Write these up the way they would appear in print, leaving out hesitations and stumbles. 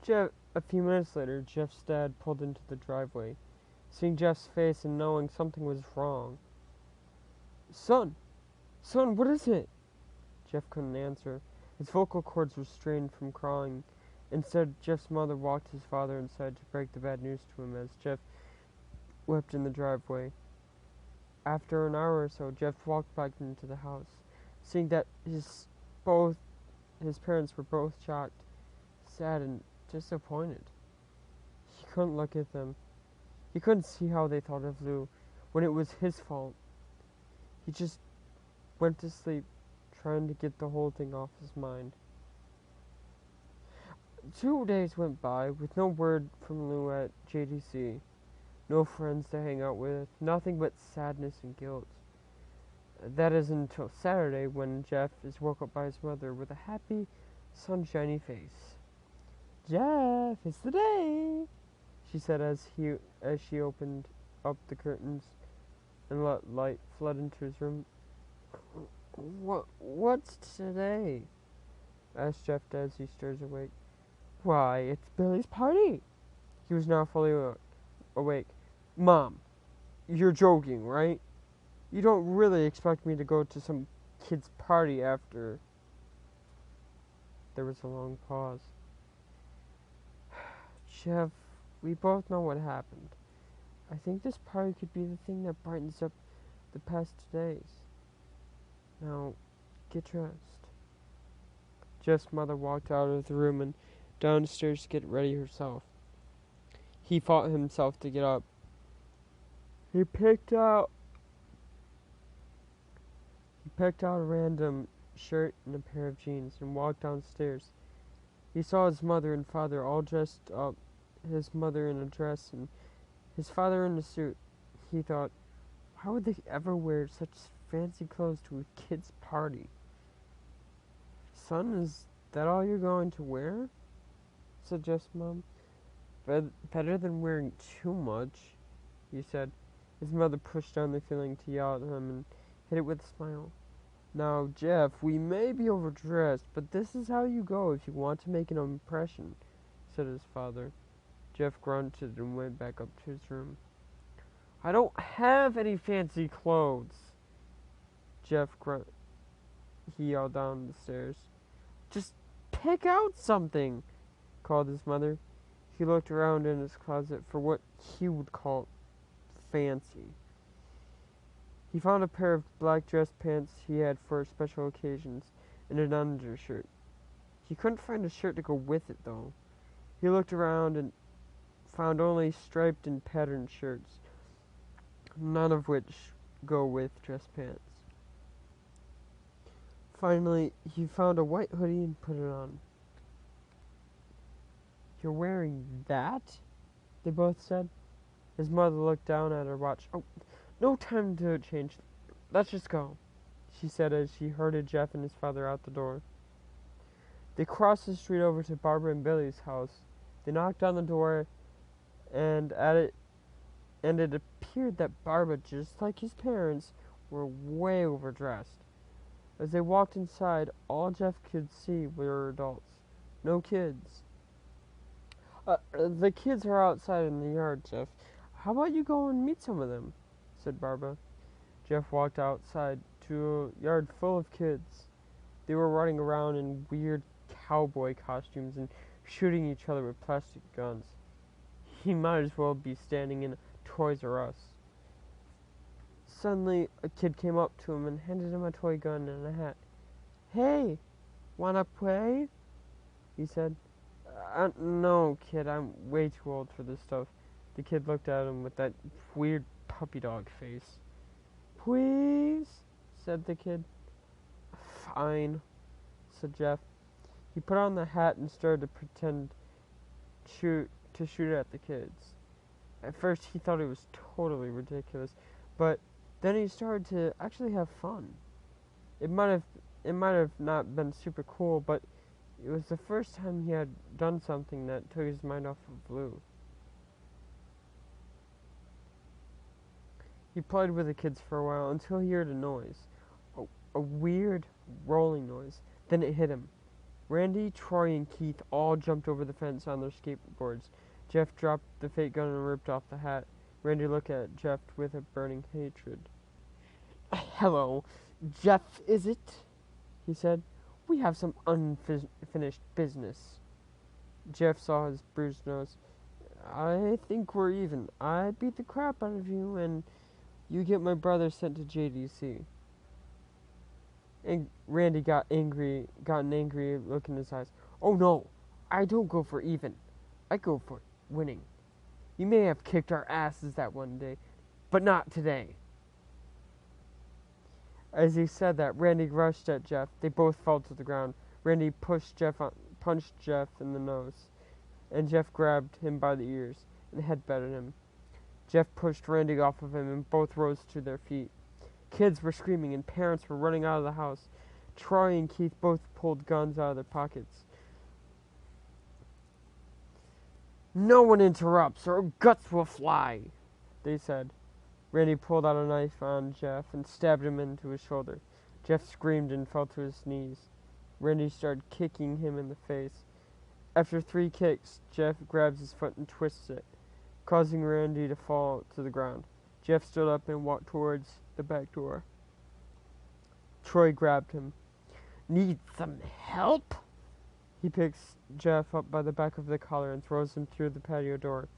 A few minutes later, Jeff's dad pulled into the driveway. Seeing Jeff's face and knowing something was wrong. Son! Son, what is it? Jeff couldn't answer. His vocal cords were strained from crying. Instead, Jeff's mother walked his father inside to break the bad news to him as Jeff wept in the driveway. After an hour or so, Jeff walked back into the house, seeing that his parents were both shocked, sad, and disappointed. He couldn't look at them. He couldn't see how they thought of Lou when it was his fault. He just went to sleep, trying to get the whole thing off his mind. 2 days went by with no word from Lou at JDC. No friends to hang out with, nothing but sadness and guilt. That is until Saturday when Jeff is woke up by his mother with a happy, sunshiny face. "Jeff, it's the day," she said as she opened up the curtains and let light flood into his room. What's today?" asked Jeff as he stirs awake. "Why, it's Billy's party." He was now fully awake. "Mom, you're joking, right? You don't really expect me to go to some kid's party after..." There was a long pause. "Jeff, we both know what happened. I think this party could be the thing that brightens up the past 2 days. Now, get dressed." Jeff's mother walked out of the room and downstairs to get ready herself. He fought himself to get up. He picked out a random shirt and a pair of jeans and walked downstairs. He saw his mother and father all dressed up, his mother in a dress and his father in a suit. He thought, why would they ever wear such fancy clothes to a kid's party? "Son, is that all you're going to wear?" said Jeff's mom. "Better than wearing too much," he said. His mother pushed down the feeling to yell at him and hit it with a smile. "Now, Jeff, we may be overdressed, but this is how you go if you want to make an impression," said his father. Jeff grunted and went back up to his room. "I don't have any fancy clothes," he yelled down the stairs. "Just pick out something," called his mother. He looked around in his closet for what he would call fancy. He found a pair of black dress pants he had for special occasions and an undershirt. He couldn't find a shirt to go with it, though. He looked around and found only striped and patterned shirts, none of which go with dress pants. Finally, he found a white hoodie and put it on. "You're wearing that?" they both said. His mother looked down at her watch. "Oh, no time to change. Let's just go," she said as she herded Jeff and his father out the door. They crossed the street over to Barbara and Billy's house. They knocked on the door, and it appeared that Barbara, just like his parents, were way overdressed. As they walked inside, all Jeff could see were adults. No kids. The kids are outside in the yard, Jeff. How about you go and meet some of them?" said Barbara. Jeff walked outside to a yard full of kids. They were running around in weird cowboy costumes and shooting each other with plastic guns. He might as well be standing in Toys R Us. Suddenly, a kid came up to him and handed him a toy gun and a hat. "Hey, wanna play?" he said. No, kid, I'm way too old for this stuff." The kid looked at him with that weird puppy dog face. "Please?" said the kid. "Fine," said Jeff. He put on the hat and started to pretend to shoot at the kids. At first, he thought it was totally ridiculous, but then he started to actually have fun. It might have not been super cool, but it was the first time he had done something that took his mind off of Lou. He played with the kids for a while until he heard a noise. A weird rolling noise. Then it hit him. Randy, Troy, and Keith all jumped over the fence on their skateboards. Jeff dropped the fake gun and ripped off the hat. Randy looked at Jeff with a burning hatred. "Hello, Jeff, is it?" he said. "We have some unfinished business." Jeff saw his bruised nose. "I think we're even. I beat the crap out of you, and you get my brother sent to JDC. And Randy got an angry look in his eyes. "Oh no, I don't go for even. I go for winning. You may have kicked our asses that one day, but not today." As he said that, Randy rushed at Jeff. They both fell to the ground. Randy punched Jeff in the nose, and Jeff grabbed him by the ears and headbutted him. Jeff pushed Randy off of him, and both rose to their feet. Kids were screaming, and parents were running out of the house. Troy and Keith both pulled guns out of their pockets. "No one interrupts, or guts will fly," they said. Randy pulled out a knife on Jeff and stabbed him into his shoulder. Jeff screamed and fell to his knees. Randy started kicking him in the face. After 3 kicks, Jeff grabs his foot and twists it, causing Randy to fall to the ground. Jeff stood up and walked towards the back door. Troy grabbed him. "Need some help?" He picks Jeff up by the back of the collar and throws him through the patio door.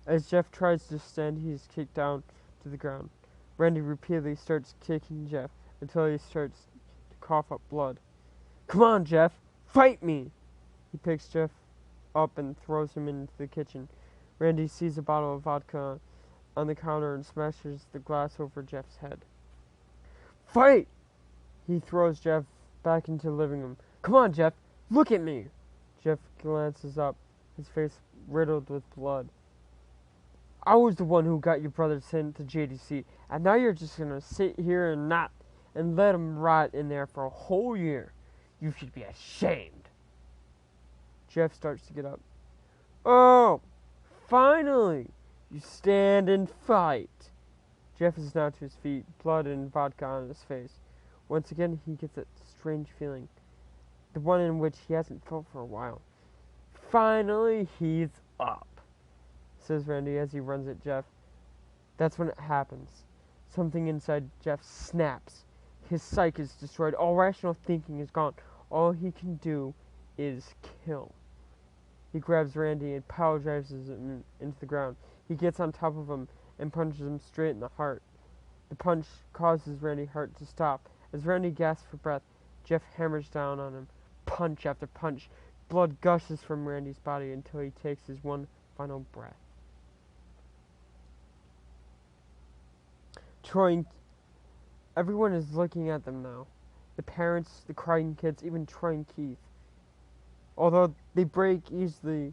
As Jeff tries to stand, he is kicked down to the ground. Randy repeatedly starts kicking Jeff until he starts to cough up blood. "Come on, Jeff, fight me!" He picks Jeff up and throws him into the kitchen. Randy sees a bottle of vodka on the counter and smashes the glass over Jeff's head. "Fight!" He throws Jeff back into the living room. "Come on, Jeff, look at me!" Jeff glances up, his face riddled with blood. "I was the one who got your brother sent to JDC, and now you're just gonna sit here and let him rot in there for a whole year. You should be ashamed." Jeff starts to get up. "Oh, finally! You stand and fight." Jeff is now to his feet, blood and vodka on his face. Once again, he gets that strange feeling, the one in which he hasn't felt for a while. "Finally, he's up," says Randy as he runs at Jeff. That's when it happens. Something inside Jeff snaps. His psyche is destroyed. All rational thinking is gone. All he can do is kill. He grabs Randy and power drives him into the ground. He gets on top of him and punches him straight in the heart. The punch causes Randy's heart to stop. As Randy gasps for breath, Jeff hammers down on him, punch after punch. Blood gushes from Randy's body until he takes his one final breath. Everyone is looking at them now. The parents, the crying kids, even Troy and Keith. Although they break easily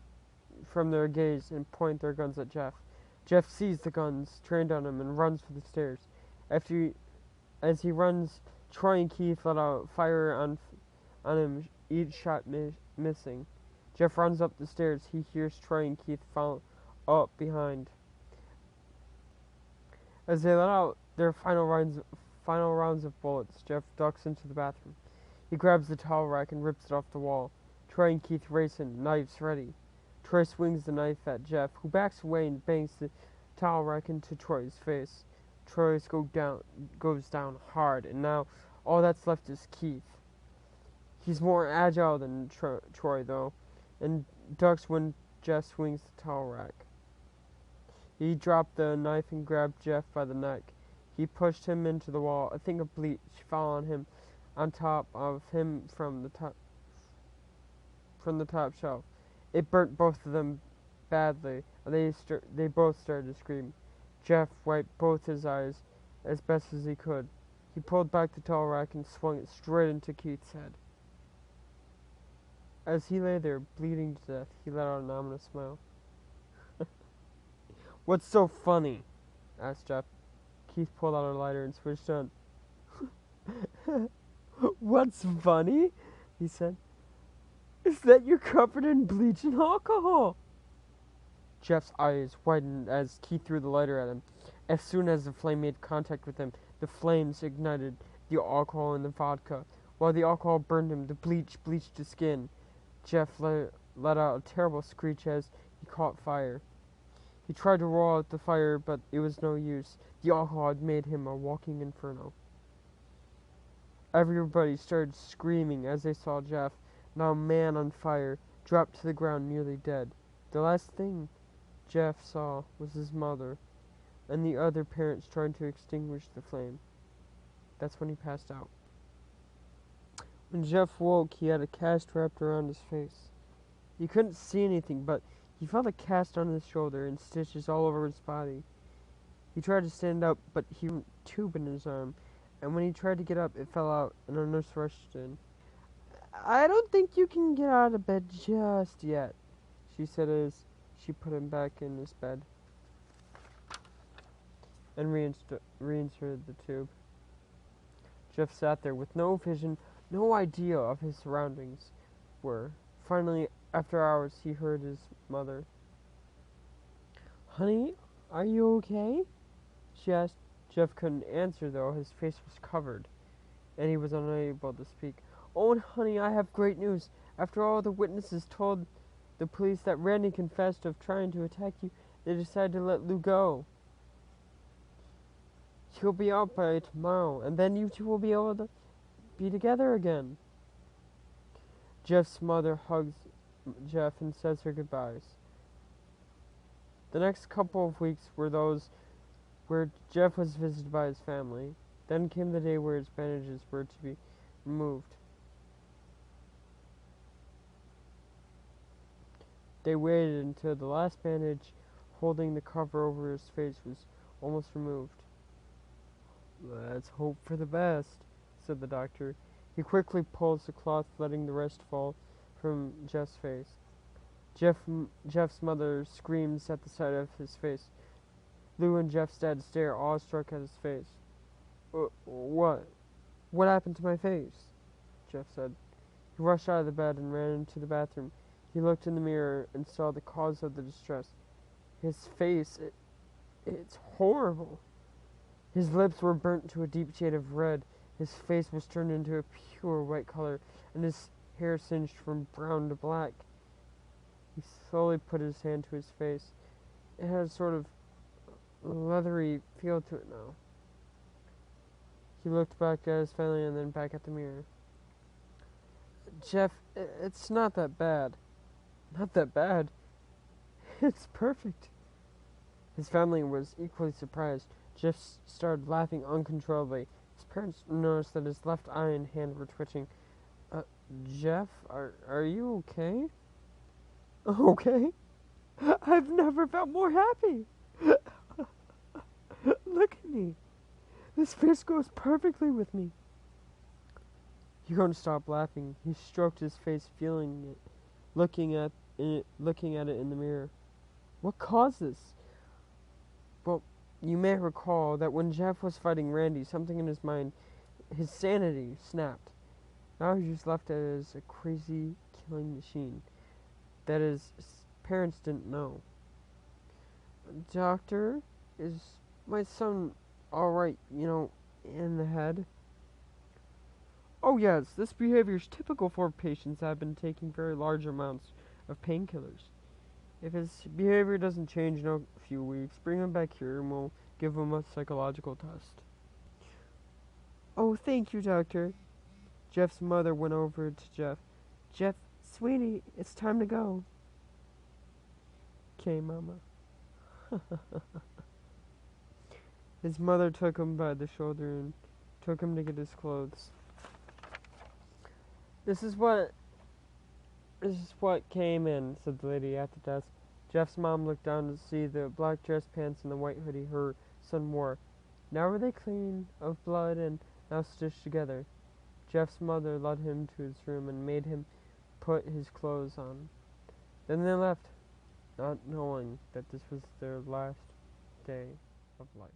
from their gaze and point their guns at Jeff. Jeff sees the guns trained on him and runs for the stairs. As he runs, Troy and Keith let out fire on him, each shot missing. Jeff runs up the stairs. He hears Troy and Keith follow up behind. As they let out their final rounds of bullets, Jeff ducks into the bathroom. He grabs the towel rack and rips it off the wall. Troy and Keith race in, knives ready. Troy swings the knife at Jeff, who backs away and bangs the towel rack into Troy's face. Troy goes down hard, and now all that's left is Keith. He's more agile than Troy, though, and ducks when Jeff swings the towel rack. He dropped the knife and grabbed Jeff by the neck. He pushed him into the wall. A thing of bleach fell on top of him from the top shelf. It burnt both of them badly, and they both started to scream. Jeff wiped both his eyes as best as he could. He pulled back the towel rack and swung it straight into Keith's head. As he lay there, bleeding to death, he let out an ominous smile. "What's so funny?" asked Jeff. Keith pulled out a lighter and switched on. "What's funny?" he said. "Is that you're covered in bleach and alcohol." Jeff's eyes widened as Keith threw the lighter at him. As soon as the flame made contact with him, the flames ignited the alcohol in the vodka. While the alcohol burned him, the bleach bleached his skin. Jeff let out a terrible screech as he caught fire. He tried to roll out the fire, but it was no use. The alcohol had made him a walking inferno. Everybody started screaming as they saw Jeff, now a man on fire, drop to the ground nearly dead. The last thing Jeff saw was his mother and the other parents trying to extinguish the flame. That's when he passed out. When Jeff woke, he had a cast wrapped around his face. He couldn't see anything, but he felt a cast on his shoulder and stitches all over his body. He tried to stand up, but he had a tube in his arm, and when he tried to get up, it fell out, and a nurse rushed in. "I don't think you can get out of bed just yet," she said as she put him back in his bed and reinserted the tube. Jeff sat there with no vision, no idea of his surroundings were. Finally, after hours, he heard his mother. "Honey, are you okay?" she asked. Jeff couldn't answer, though. His face was covered, and he was unable to speak. "Oh, honey, I have great news. After all the witnesses told the police that Randy confessed of trying to attack you, they decided to let Lou go. He'll be out by tomorrow, and then you two will be able to be together again." Jeff's mother hugs Jeff and says her goodbyes. The next couple of weeks were those where Jeff was visited by his family. Then came the day where his bandages were to be removed. They waited until the last bandage holding the cover over his face was almost removed. "Let's hope for the best," said the doctor. He quickly pulls the cloth, letting the rest fall from Jeff's face. Jeff's mother screams at the sight of his face. Lou and Jeff's dad stare awestruck at his face. What? What happened to my face?" Jeff said. He rushed out of the bed and ran into the bathroom. He looked in the mirror and saw the cause of the distress. His face, it's horrible. His lips were burnt to a deep shade of red. His face was turned into a pure white color, and his hair singed from brown to black. He slowly put his hand to his face. It had a sort of leathery feel to it now. He looked back at his family and then back at the mirror. "Jeff, it's not that bad." "Not that bad? It's perfect." His family was equally surprised. Jeff started laughing uncontrollably. His parents noticed that his left eye and hand were twitching. Jeff, are you okay?" "Okay? I've never felt more happy. Look at me. This face goes perfectly with me." He couldn't stop laughing. He stroked his face, feeling it, looking at it in the mirror. "What caused this?" "Well, you may recall that when Jeff was fighting Randy, something in his mind, his sanity, snapped. Now he's just left as a crazy killing machine that his parents didn't know." "Doctor, is my son alright, in the head?" "Oh yes, this behavior is typical for patients that have been taking very large amounts of painkillers. If his behavior doesn't change in a few weeks, bring him back here and we'll give him a psychological test." "Oh, thank you, doctor." Jeff's mother went over to Jeff. "Jeff, sweetie, it's time to go." "Okay, Mama." His mother took him by the shoulder and took him to get his clothes. This is what came in," said the lady at the desk. Jeff's mom looked down to see the black dress pants and the white hoodie her son wore. Now were they clean of blood and now stitched together. Jeff's mother led him to his room and made him put his clothes on. Then they left, not knowing that this was their last day of life.